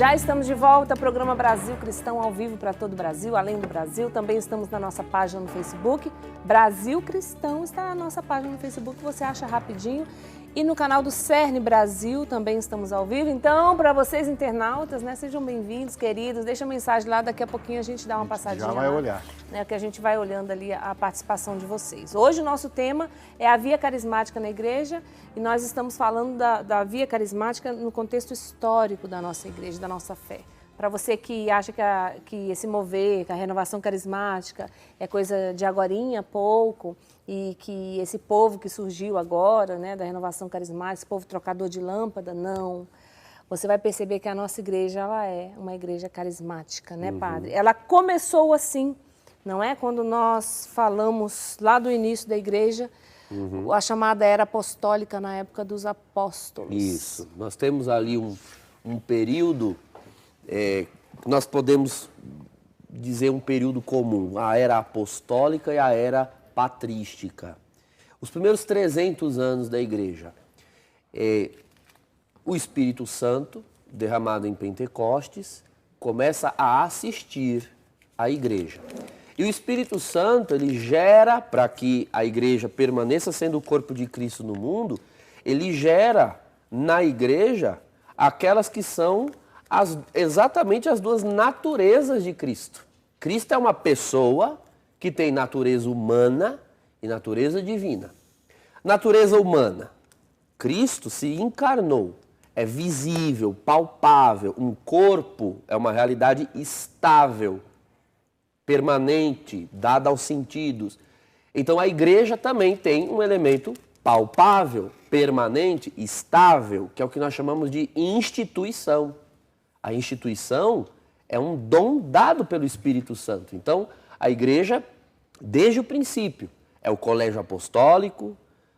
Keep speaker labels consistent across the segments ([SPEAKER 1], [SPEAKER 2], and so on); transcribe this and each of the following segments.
[SPEAKER 1] Já estamos de volta ao programa Brasil Cristão ao vivo para todo o Brasil, além do Brasil. Também estamos na nossa página no Facebook. Brasil Cristão está na nossa página no Facebook, você acha rapidinho. E no canal do CERN Brasil também estamos ao vivo. Então, para vocês internautas, né, sejam bem-vindos, queridos. Deixa a mensagem lá, daqui a pouquinho a gente dá uma passadinha.
[SPEAKER 2] Já vai
[SPEAKER 1] lá,
[SPEAKER 2] olhar.
[SPEAKER 1] Né, que a gente vai olhando ali a participação de vocês. Hoje o nosso tema é a via carismática na igreja e nós estamos falando da via carismática no contexto histórico da nossa igreja, da nossa fé. Para você que acha que esse mover, que a renovação carismática é coisa de agorinha, pouco, e que esse povo que surgiu agora, né, da renovação carismática, esse povo trocador de lâmpada, não. Você vai perceber que a nossa igreja, ela é uma igreja carismática, né, padre? Ela começou assim, não é? Quando nós falamos lá do início da igreja, a chamada era apostólica na época dos apóstolos.
[SPEAKER 3] Isso. Nós temos ali um período, nós podemos dizer um período comum, a era apostólica e a era patrística. Os primeiros 300 anos da igreja, o Espírito Santo, derramado em Pentecostes, começa a assistir a igreja. E o Espírito Santo, ele gera, para que a igreja permaneça sendo o corpo de Cristo no mundo, ele gera na igreja aquelas que são exatamente as duas naturezas de Cristo. Cristo é uma pessoa que tem natureza humana e natureza divina. Natureza humana. Cristo se encarnou. É visível, palpável. Um corpo é uma realidade estável, permanente, dada aos sentidos. Então a igreja também tem um elemento palpável, permanente, estável, que é o que nós chamamos de instituição. A instituição é um dom dado pelo Espírito Santo. Então, a igreja, desde o princípio, é o colégio apostólico.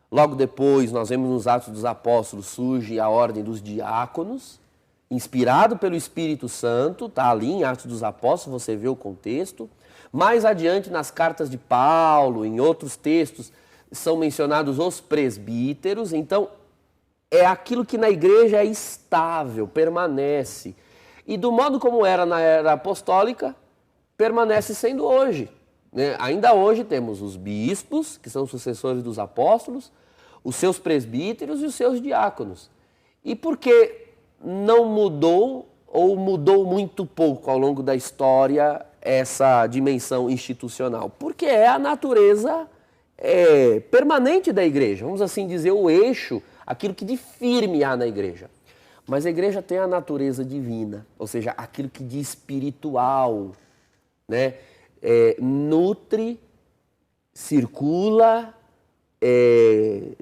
[SPEAKER 3] Logo depois, nós vemos nos Atos dos Apóstolos, surge a ordem dos diáconos, inspirado pelo Espírito Santo, está ali em Atos dos Apóstolos, você vê o contexto. Mais adiante, nas cartas de Paulo, em outros textos, são mencionados os presbíteros. Então, é aquilo que na igreja é estável, permanece. E do modo como era na era apostólica, permanece sendo hoje. Né? Ainda hoje temos os bispos, que são sucessores dos apóstolos, os seus presbíteros e os seus diáconos. E por que não mudou ou mudou muito pouco ao longo da história essa dimensão institucional? Porque é a natureza permanente da igreja, vamos assim dizer, o eixo, aquilo que de firme há na igreja. Mas a igreja tem a natureza divina, ou seja, aquilo que de espiritual, né? Nutre, circula,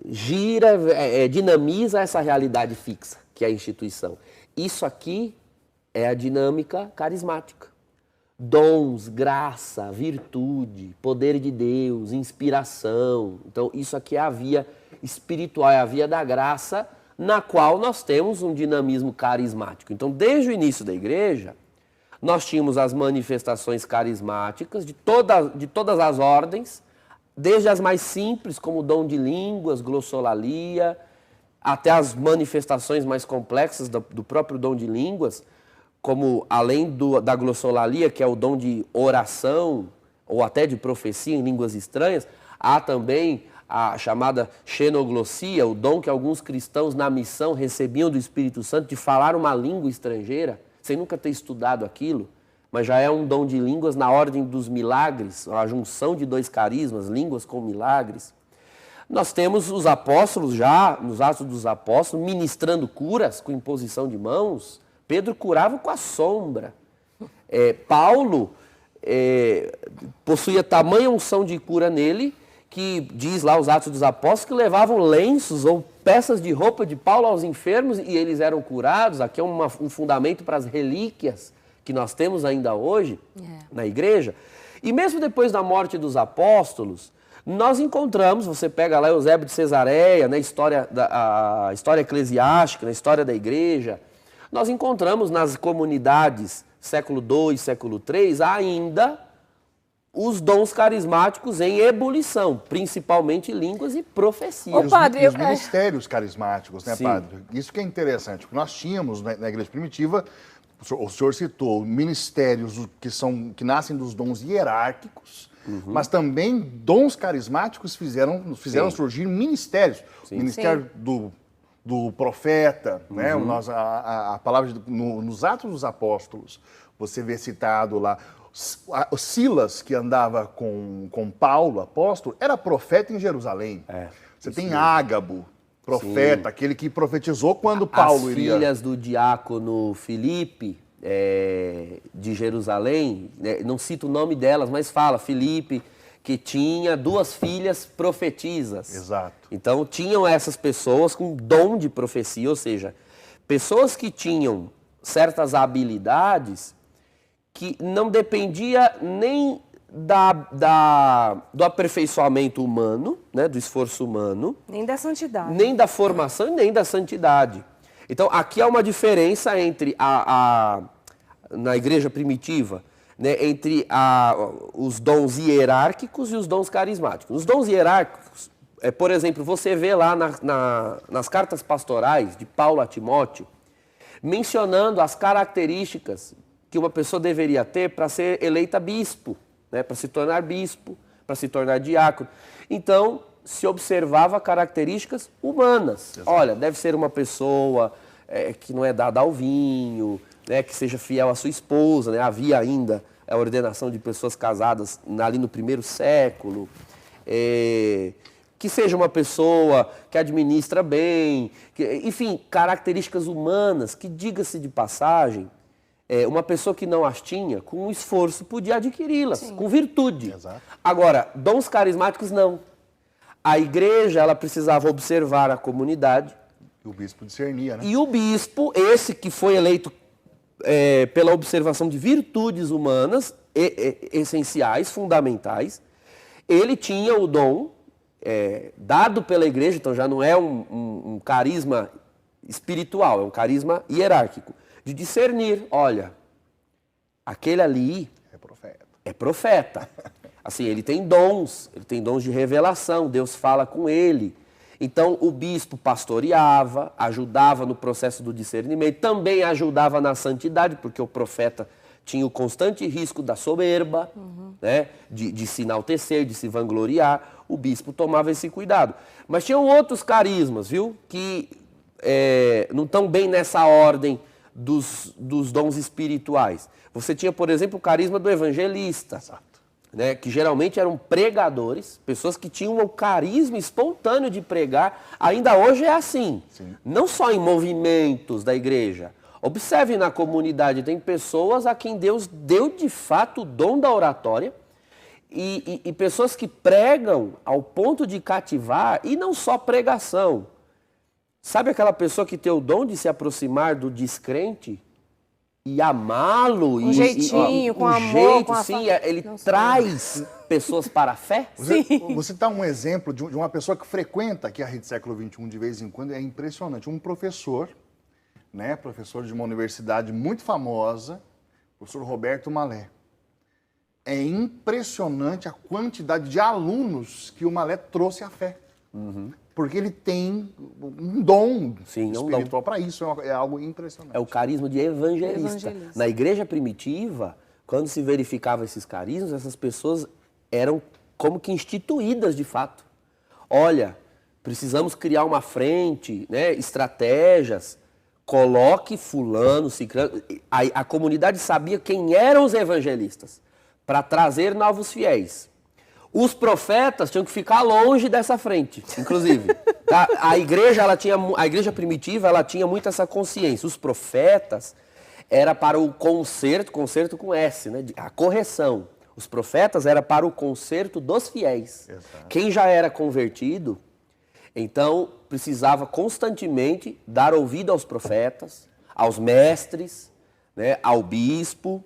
[SPEAKER 3] gira, dinamiza essa realidade fixa, que é a instituição. Isso aqui é a dinâmica carismática. Dons, graça, virtude, poder de Deus, inspiração. Então, isso aqui é a via espiritual, é a via da graça, na qual nós temos um dinamismo carismático. Então, desde o início da igreja, nós tínhamos as manifestações carismáticas de todas as ordens, desde as mais simples, como o dom de línguas, glossolalia, até as manifestações mais complexas do próprio dom de línguas, como além da glossolalia, que é o dom de oração, ou até de profecia em línguas estranhas, há também a chamada xenoglossia, o dom que alguns cristãos na missão recebiam do Espírito Santo de falar uma língua estrangeira, sem nunca ter estudado aquilo, mas já é um dom de línguas na ordem dos milagres, a junção de dois carismas, línguas com milagres. Nós temos os apóstolos já, nos Atos dos Apóstolos, ministrando curas com imposição de mãos. Pedro curava com a sombra. Paulo possuía tamanha unção de cura nele, que diz lá os Atos dos Apóstolos, que levavam lenços ou peças de roupa de Paulo aos enfermos e eles eram curados. Aqui é um fundamento para as relíquias que nós temos ainda hoje na igreja. E mesmo depois da morte dos apóstolos, nós encontramos, você pega lá Eusébio de Cesareia, na história, a história eclesiástica, na história da igreja, nós encontramos nas comunidades século II, século III, ainda os dons carismáticos em ebulição, principalmente línguas e profecias.
[SPEAKER 1] Ô, padre,
[SPEAKER 2] E os ministérios carismáticos, né,
[SPEAKER 3] Sim.
[SPEAKER 2] padre? Isso que é interessante, porque nós tínhamos na igreja primitiva o senhor citou ministérios que nascem dos dons hierárquicos, mas também dons carismáticos fizeram surgir ministérios.
[SPEAKER 3] Sim.
[SPEAKER 2] O ministério do profeta, né? A palavra nos Atos dos Apóstolos, você vê citado lá, o Silas, que andava com Paulo, apóstolo, era profeta em Jerusalém. Você tem Ágabo, profeta, aquele que profetizou quando Paulo iria...
[SPEAKER 3] As filhas do diácono Filipe, de Jerusalém, né, não cito o nome delas, mas fala, Filipe, que tinha 2 filhas profetisas.
[SPEAKER 2] Exato.
[SPEAKER 3] Então, tinham essas pessoas com dom de profecia, ou seja, pessoas que tinham certas habilidades que não dependia nem do aperfeiçoamento humano, né, do esforço humano.
[SPEAKER 1] Nem da santidade.
[SPEAKER 3] Nem da formação e nem da santidade. Então, aqui há uma diferença entre na igreja primitiva, né, entre os dons hierárquicos e os dons carismáticos. Os dons hierárquicos, por exemplo, você vê lá nas cartas pastorais de Paulo a Timóteo, mencionando as características que uma pessoa deveria ter para ser eleita bispo, né, para se tornar bispo, para se tornar diácono. Então, se observava características humanas. Exato. Olha, deve ser uma pessoa que não é dada ao vinho, né, que seja fiel à sua esposa, né? Havia ainda a ordenação de pessoas casadas ali no 1º século, que seja uma pessoa que administra bem, enfim, características humanas, que, diga-se de passagem, uma pessoa que não as tinha, com esforço, podia adquiri-las, com virtude.
[SPEAKER 2] Exato.
[SPEAKER 3] Agora, dons carismáticos, não. A igreja, ela precisava observar a comunidade.
[SPEAKER 2] E o bispo discernia, né?
[SPEAKER 3] E o bispo, esse que foi eleito pela observação de virtudes humanas, essenciais, fundamentais, ele tinha o dom dado pela igreja, então já não é um carisma espiritual, é um carisma hierárquico, de discernir, olha, aquele ali é profeta. Assim, ele tem dons de revelação, Deus fala com ele. Então, o bispo pastoreava, ajudava no processo do discernimento, também ajudava na santidade, porque o profeta tinha o constante risco da soberba, né, de se enaltecer, de se vangloriar. O bispo tomava esse cuidado. Mas tinham outros carismas, viu, que não estão bem nessa ordem dos dons espirituais. Você tinha, por exemplo, o carisma do evangelista. Exato. Né, que geralmente eram pregadores, pessoas que tinham o carisma espontâneo de pregar. Ainda hoje é assim. Sim. Não só em movimentos da igreja. Observe na comunidade, tem pessoas a quem Deus deu de fato o dom da oratória e pessoas que pregam ao ponto de cativar, e não só pregação. Sabe aquela pessoa que tem o dom de se aproximar do descrente e amá-lo?
[SPEAKER 1] Com jeitinho, com amor, com
[SPEAKER 3] sim, ele traz pessoas para a fé?
[SPEAKER 2] Você dá um exemplo de uma pessoa que frequenta aqui a Rede Século XXI de vez em quando, é impressionante. Um professor, né, professor de uma universidade muito famosa, o professor Roberto Malé. É impressionante a quantidade de alunos que o Malé trouxe à fé. Porque ele tem um dom espiritual para isso, é algo impressionante.
[SPEAKER 3] É o carisma de evangelista. Na igreja primitiva, quando se verificava esses carismas, essas pessoas eram como que instituídas de fato. Olha, precisamos criar uma frente, né, estratégias, coloque fulano, ciclano. A comunidade sabia quem eram os evangelistas, para trazer novos fiéis. Os profetas tinham que ficar longe dessa frente, inclusive. Tá? A igreja primitiva, ela tinha muito essa consciência. Os profetas era para o conserto com S, né? A correção. Os profetas era para o conserto dos fiéis. Exato. Quem já era convertido, então precisava constantemente dar ouvido aos profetas, aos mestres, né? Ao bispo.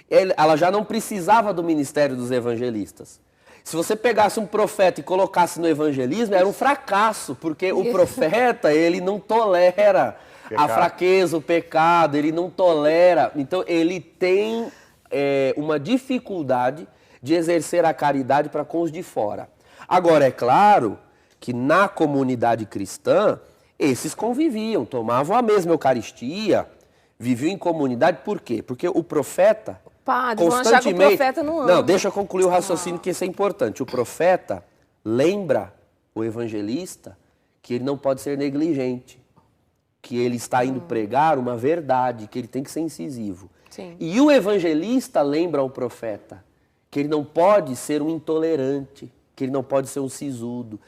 [SPEAKER 3] Ela já não precisava do ministério dos evangelistas. Se você pegasse um profeta e colocasse no evangelismo, era um fracasso, porque o profeta, ele não tolera a fraqueza, o pecado, ele não tolera. Então, ele tem uma dificuldade de exercer a caridade para com os de fora. Agora, é claro que na comunidade cristã, esses conviviam, tomavam a mesma Eucaristia, viviam em comunidade, por quê? Porque o profeta
[SPEAKER 1] Padre, vão achar que o profeta não ama.
[SPEAKER 3] Não, deixa eu concluir o raciocínio, que isso é importante. O profeta lembra o evangelista que ele não pode ser negligente, que ele está indo pregar uma verdade, que ele tem que ser incisivo.
[SPEAKER 1] Sim.
[SPEAKER 3] E o evangelista lembra ao profeta que ele não pode ser um intolerante, que ele não pode ser um sisudo.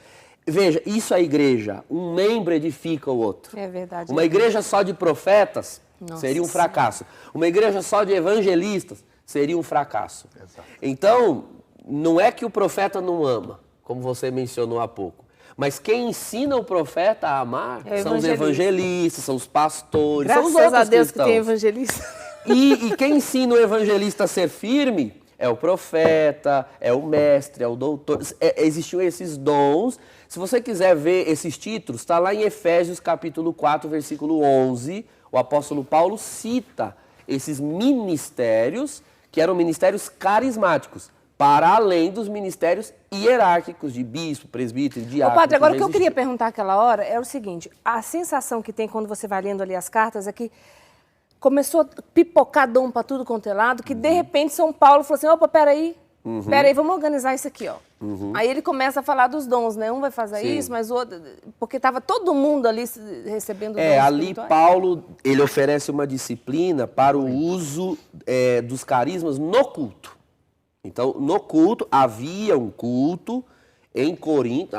[SPEAKER 3] Veja, isso é a igreja. Um membro edifica o outro.
[SPEAKER 1] É verdade.
[SPEAKER 3] Uma igreja só de profetas seria um fracasso. Uma igreja só de evangelistas seria um fracasso.
[SPEAKER 2] Exato.
[SPEAKER 3] Então, não é que o profeta não ama, como você mencionou há pouco. Mas quem ensina o profeta a amar são os evangelistas, são os pastores, são os outros
[SPEAKER 1] Graças a Deus
[SPEAKER 3] cristãos.
[SPEAKER 1] que tem evangelista.
[SPEAKER 3] E quem ensina o evangelista a ser firme é o profeta, é o mestre, é o doutor. Existiam esses dons. Se você quiser ver esses títulos, está lá em Efésios capítulo 4, versículo 11. O apóstolo Paulo cita esses ministérios, que eram ministérios carismáticos, para além dos ministérios hierárquicos de bispo, presbítero, diácono.
[SPEAKER 1] Ô, padre, agora o que eu queria perguntar aquela hora é o seguinte, a sensação que tem quando você vai lendo ali as cartas é que começou a pipocar dom para tudo quanto é lado, que de repente São Paulo falou assim, opa, peraí, vamos organizar isso aqui, ó. Aí ele começa a falar dos dons, né? Um vai fazer isso, mas o outro... Porque estava todo mundo ali recebendo dons
[SPEAKER 3] ali
[SPEAKER 1] espirituais.
[SPEAKER 3] Paulo, ele oferece uma disciplina para o uso dos carismas no culto. Então, no culto, havia um culto em Corinto,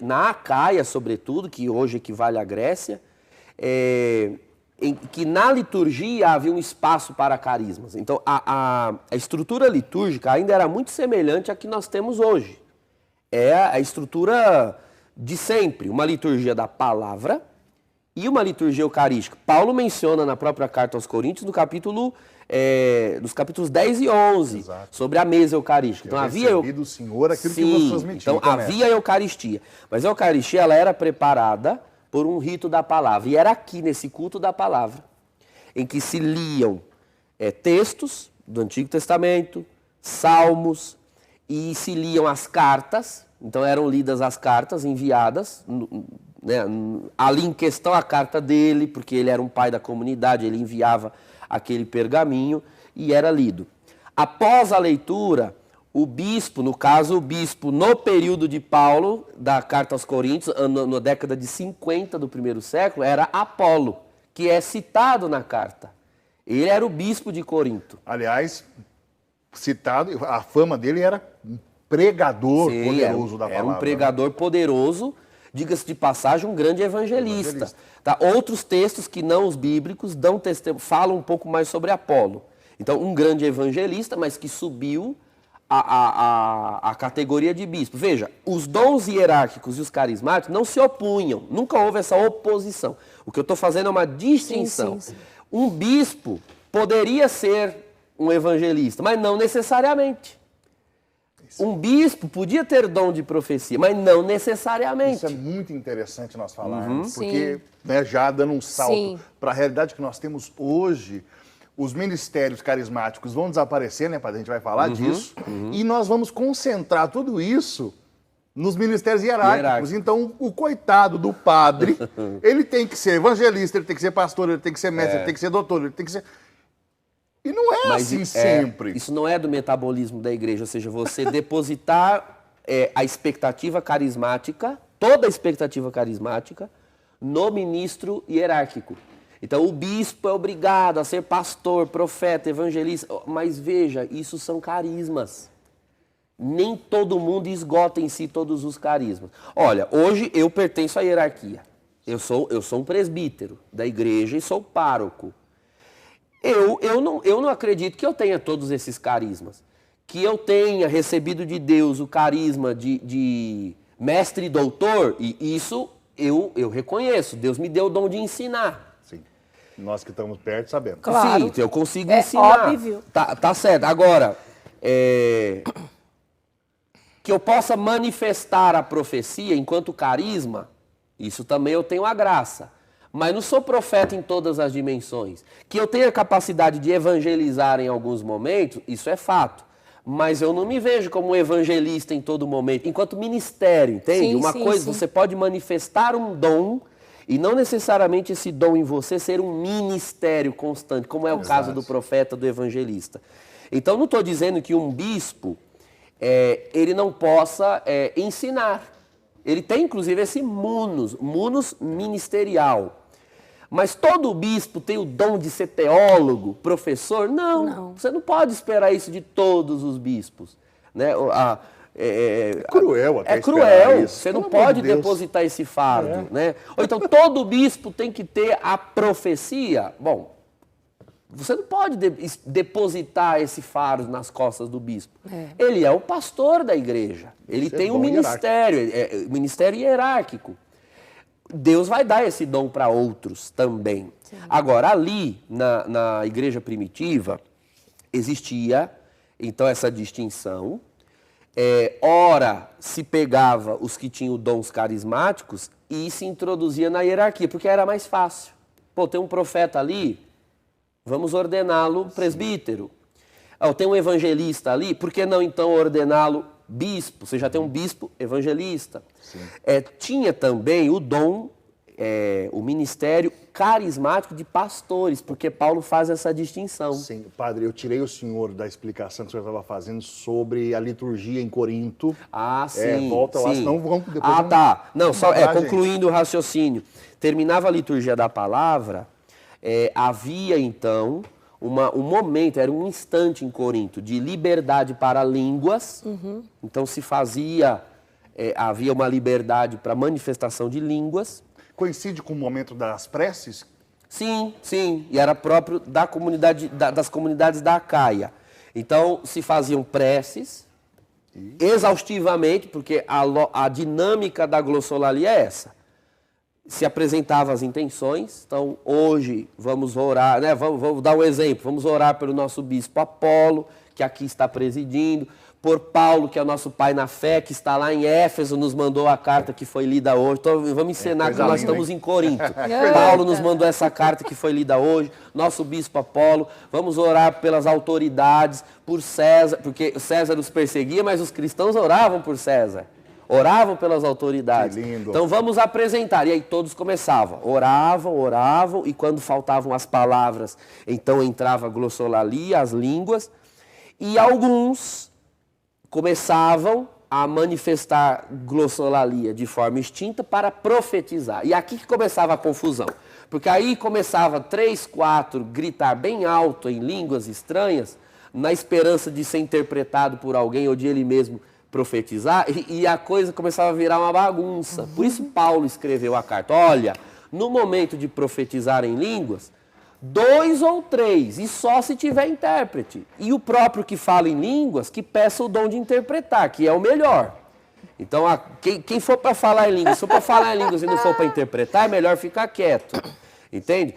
[SPEAKER 3] na Acaia, sobretudo, que hoje equivale à Grécia, em que na liturgia havia um espaço para carismas. Então, a estrutura litúrgica ainda era muito semelhante à que nós temos hoje. É a estrutura de sempre, uma liturgia da palavra e uma liturgia eucarística. Paulo menciona na própria carta aos Coríntios, nos capítulos 10 e 11,
[SPEAKER 2] Exato.
[SPEAKER 3] sobre a mesa eucarística. Então, havia
[SPEAKER 2] do Senhor aquilo que nos transmitiu.
[SPEAKER 3] Então, havia a Eucaristia. Mas a Eucaristia ela era preparada por um rito da palavra. E era aqui, nesse culto da palavra, em que se liam textos do Antigo Testamento, salmos, e se liam as cartas. Então, eram lidas as cartas enviadas, né, ali em questão a carta dele, porque ele era um pai da comunidade, ele enviava aquele pergaminho e era lido. Após a leitura, o bispo, no caso o bispo no período de Paulo, da carta aos Coríntios, na década de 50 do primeiro século, era Apolo, que é citado na carta. Ele era o bispo de Corinto.
[SPEAKER 2] Aliás, citado, a fama dele era um pregador poderoso da palavra.
[SPEAKER 3] Era um pregador poderoso, diga-se de passagem, um grande evangelista. Tá? Outros textos que não os bíblicos falam um pouco mais sobre Apolo. Então, um grande evangelista, mas que subiu a categoria de bispo. Veja, os dons hierárquicos e os carismáticos não se opunham, nunca houve essa oposição. O que eu estou fazendo é uma distinção.
[SPEAKER 1] Sim.
[SPEAKER 3] Um bispo poderia ser um evangelista, mas não necessariamente. Um bispo podia ter dom de profecia, mas não necessariamente.
[SPEAKER 2] Isso é muito interessante nós falarmos, porque já dando um salto para a realidade que nós temos hoje, os ministérios carismáticos vão desaparecer, né, padre? A gente vai falar disso. E nós vamos concentrar tudo isso nos ministérios hierárquicos. Então, o coitado do padre, ele tem que ser evangelista, ele tem que ser pastor, ele tem que ser mestre, ele tem que ser doutor, ele tem que ser... E não é assim sempre.
[SPEAKER 3] Isso não é do metabolismo da igreja, ou seja, você depositar a expectativa carismática, toda a expectativa carismática, no ministro hierárquico. Então, o bispo é obrigado a ser pastor, profeta, evangelista, mas veja, isso são carismas. Nem todo mundo esgota em si todos os carismas. Olha, hoje eu pertenço à hierarquia. Eu sou um presbítero da igreja e sou pároco. Eu não acredito que eu tenha todos esses carismas. Que eu tenha recebido de Deus o carisma de mestre e doutor, e isso eu reconheço. Deus me deu o dom de ensinar.
[SPEAKER 2] Sim. Nós que estamos perto sabemos.
[SPEAKER 1] Claro.
[SPEAKER 3] Sim, eu consigo ensinar.
[SPEAKER 1] Óbvio.
[SPEAKER 3] Tá certo. Agora, que eu possa manifestar a profecia enquanto carisma, isso também eu tenho a graça. Mas não sou profeta em todas as dimensões. Que eu tenha capacidade de evangelizar em alguns momentos, isso é fato. Mas eu não me vejo como um evangelista em todo momento, enquanto ministério, entende? Uma coisa, você pode manifestar um dom E não necessariamente esse dom em você ser um ministério constante, como é o caso do profeta, do evangelista. Então, não estou dizendo que um bispo, ele não possa ensinar. Ele tem, inclusive, esse munus ministerial. Mas todo bispo tem o dom de ser teólogo, professor? Não. Você não pode esperar isso de todos os bispos. Né?
[SPEAKER 2] É cruel até
[SPEAKER 3] É cruel.
[SPEAKER 2] Isso.
[SPEAKER 3] Você não pode depositar esse fardo. Né? Ou então, todo bispo tem que ter a profecia? Bom, você não pode depositar esse fardo nas costas do bispo. Ele é o pastor da igreja. Ele tem um ministério, ministério hierárquico. Deus vai dar esse dom para outros também. Sim. Agora, ali, na igreja primitiva, existia, então, essa distinção. Ora, se pegava os que tinham dons carismáticos e se introduzia na hierarquia, porque era mais fácil. Pô, tem um profeta ali, vamos ordená-lo presbítero. Tem um evangelista ali, por que não, então, ordená-lo bispo? Você já tem um bispo evangelista. Tinha também o dom, o ministério carismático de pastores, porque Paulo faz essa distinção.
[SPEAKER 2] Sim, padre, eu tirei o senhor da explicação que o senhor estava fazendo sobre a liturgia em Corinto.
[SPEAKER 3] Sim.
[SPEAKER 2] Volta lá,
[SPEAKER 3] sim.
[SPEAKER 2] senão vamos depois...
[SPEAKER 3] Tá. Não, só concluindo o raciocínio. Terminava a liturgia da palavra, havia, então, um momento, era um instante em Corinto, de liberdade para línguas. Então se fazia, havia uma liberdade para manifestação de línguas.
[SPEAKER 2] Coincide com o momento das preces?
[SPEAKER 3] Sim. E era próprio da comunidade, das comunidades da Acaia. Então se faziam preces, exaustivamente, porque a dinâmica da glossolalia é essa. Se apresentava as intenções, então hoje vamos orar, né? Vamos dar um exemplo, vamos orar pelo nosso bispo Apolo, que aqui está presidindo, por Paulo, que é o nosso pai na fé, que está lá em Éfeso, nos mandou a carta que foi lida hoje. Então vamos encenar que nós estamos em Corinto. Paulo nos mandou essa carta que foi lida hoje, nosso bispo Apolo, vamos orar pelas autoridades, por César, porque César os perseguia, mas os cristãos oravam por César. Oravam pelas autoridades.
[SPEAKER 2] Que lindo.
[SPEAKER 3] Então vamos apresentar. E aí todos começavam. Oravam, e quando faltavam as palavras, então entrava a glossolalia, as línguas, e alguns começavam a manifestar glossolalia de forma extinta para profetizar. E aqui que começava a confusão. Porque aí começava 3, 4 gritar bem alto em línguas estranhas, na esperança de ser interpretado por alguém ou de ele mesmo profetizar, e a coisa começava a virar uma bagunça. Por isso Paulo escreveu a carta. Olha, no momento de profetizar em línguas, 2 ou 3, e só se tiver intérprete. E o próprio que fala em línguas, que peça o dom de interpretar, que é o melhor. Então, quem for para falar em línguas, se for para falar em línguas e não for para interpretar, é melhor ficar quieto. Entende?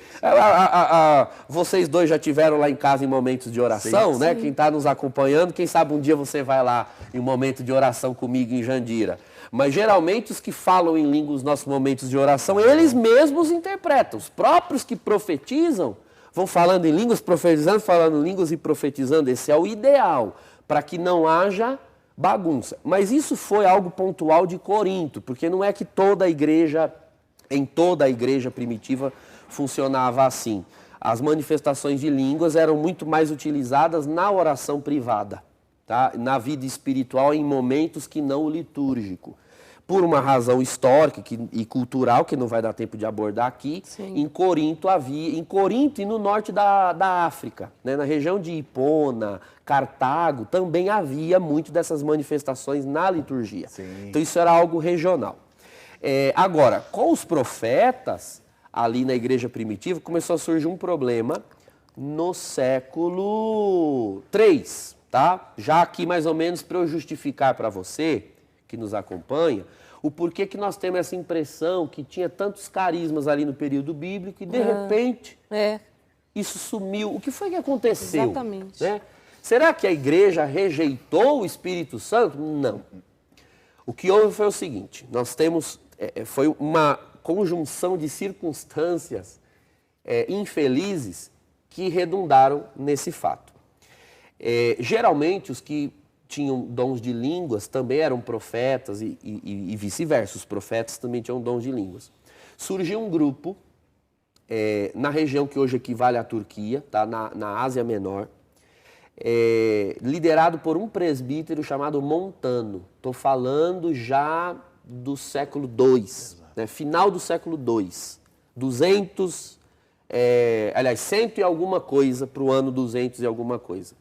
[SPEAKER 3] Vocês dois já tiveram lá em casa em momentos de oração, né? Sim. Quem está nos acompanhando, quem sabe um dia você vai lá em um momento de oração comigo em Jandira. Mas geralmente os que falam em língua nos nossos momentos de oração, eles mesmos interpretam. Os próprios que profetizam vão falando em línguas, profetizando, falando em línguas e profetizando. Esse é o ideal, para que não haja bagunça. Mas isso foi algo pontual de Corinto, porque não é que toda a igreja, em toda a igreja primitiva, funcionava assim. As manifestações de línguas eram muito mais utilizadas na oração privada, tá? Na vida espiritual, em momentos que não o litúrgico. Por uma razão histórica e cultural, que não vai dar tempo de abordar aqui, sim, em Corinto e no norte da África, né, na região de Hipona, Cartago, também havia muito dessas manifestações na liturgia. Sim. Então isso era algo regional. Agora, com os profetas, ali na igreja primitiva, começou a surgir um problema no século III, tá? Já aqui mais ou menos para eu justificar para você, que nos acompanha, o porquê que nós temos essa impressão que tinha tantos carismas ali no período bíblico e de repente isso sumiu. O que foi que aconteceu?
[SPEAKER 1] Exatamente.
[SPEAKER 3] Né? Será que a igreja rejeitou o Espírito Santo? Não. O que houve foi o seguinte, nós temos, foi uma conjunção de circunstâncias infelizes que redundaram nesse fato. Geralmente, os que tinham dons de línguas também eram profetas e vice-versa. Os profetas também tinham dons de línguas. Surgiu um grupo na região que hoje equivale à Turquia, tá? na Ásia Menor, liderado por um presbítero chamado Montano. Estou falando já do século II, né? Final do século II. 100 e alguma coisa para o ano 200 e alguma coisa.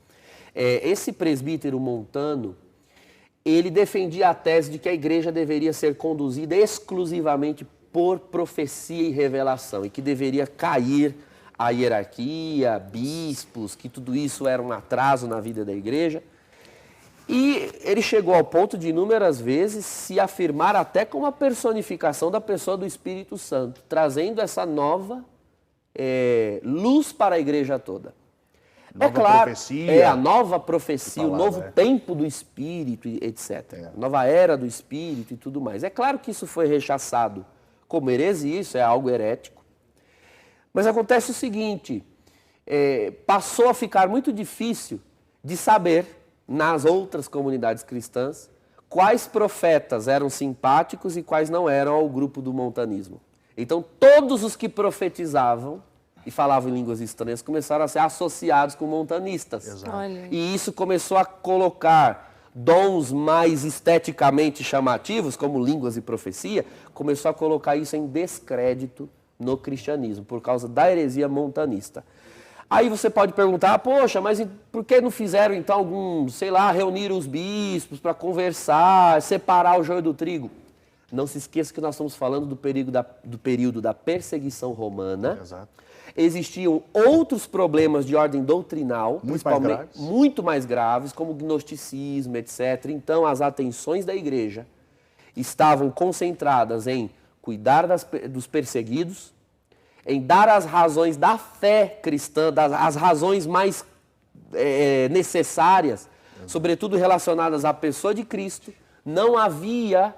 [SPEAKER 3] Esse presbítero Montano, ele defendia a tese de que a igreja deveria ser conduzida exclusivamente por profecia e revelação, e que deveria cair a hierarquia, bispos, que tudo isso era um atraso na vida da igreja. E ele chegou ao ponto de inúmeras vezes se afirmar até como a personificação da pessoa do Espírito Santo, trazendo essa nova luz para a igreja toda.
[SPEAKER 2] Profecia.
[SPEAKER 3] A nova profecia, o novo tempo do Espírito, etc. Nova era do Espírito e tudo mais. É claro que isso foi rechaçado como heresia, isso é algo herético. Mas acontece o seguinte, passou a ficar muito difícil de saber, nas outras comunidades cristãs, quais profetas eram simpáticos e quais não eram ao grupo do montanismo. Então, todos os que profetizavam e falavam em línguas estranhas começaram a ser associados com montanistas.
[SPEAKER 2] Exato.
[SPEAKER 3] E isso começou a colocar dons mais esteticamente chamativos, como línguas e profecia, começou a colocar isso em descrédito no cristianismo, por causa da heresia montanista. Aí você pode perguntar, poxa, mas por que não fizeram então reunir os bispos para conversar, separar o joio do trigo? Não se esqueça que nós estamos falando do período da perseguição romana.
[SPEAKER 2] Exato.
[SPEAKER 3] Existiam outros problemas de ordem doutrinal,
[SPEAKER 2] muito
[SPEAKER 3] mais graves, como o gnosticismo, etc. Então, as atenções da igreja estavam concentradas em cuidar dos perseguidos, em dar as razões da fé cristã, as razões mais necessárias, sobretudo relacionadas à pessoa de Cristo. Não havia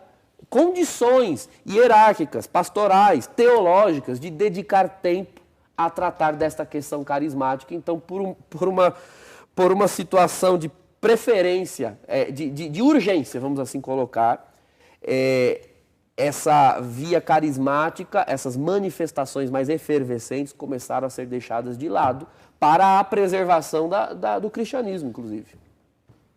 [SPEAKER 3] condições hierárquicas, pastorais, teológicas, de dedicar tempo a tratar desta questão carismática. Então, por uma situação de preferência, de urgência, vamos assim colocar, essa via carismática, essas manifestações mais efervescentes começaram a ser deixadas de lado para a preservação do cristianismo, inclusive.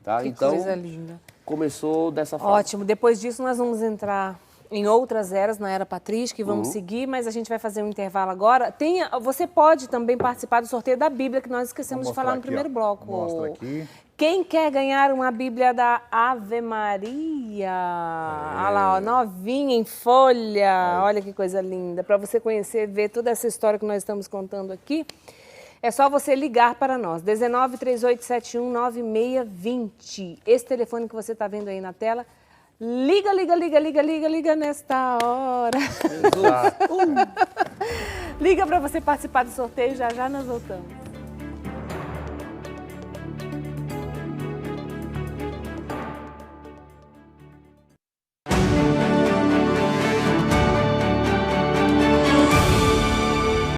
[SPEAKER 3] Tá?
[SPEAKER 1] Que
[SPEAKER 3] então,
[SPEAKER 1] coisa linda.
[SPEAKER 3] Começou dessa forma.
[SPEAKER 1] Ótimo. Depois disso, nós vamos entrar em outras eras, na era patrística, e vamos seguir, mas a gente vai fazer um intervalo agora. Você pode também participar do sorteio da Bíblia, que nós esquecemos de falar no primeiro bloco.
[SPEAKER 2] Mostra aqui.
[SPEAKER 1] Quem quer ganhar uma Bíblia da Ave Maria? Olha lá, ó, novinha, em folha. Olha que coisa linda. Para você conhecer, ver toda essa história que nós estamos contando aqui, é só você ligar para nós. 19 3871 9620. Esse telefone que você está vendo aí na tela. Liga nesta hora. Liga para você participar do sorteio, já nós voltamos.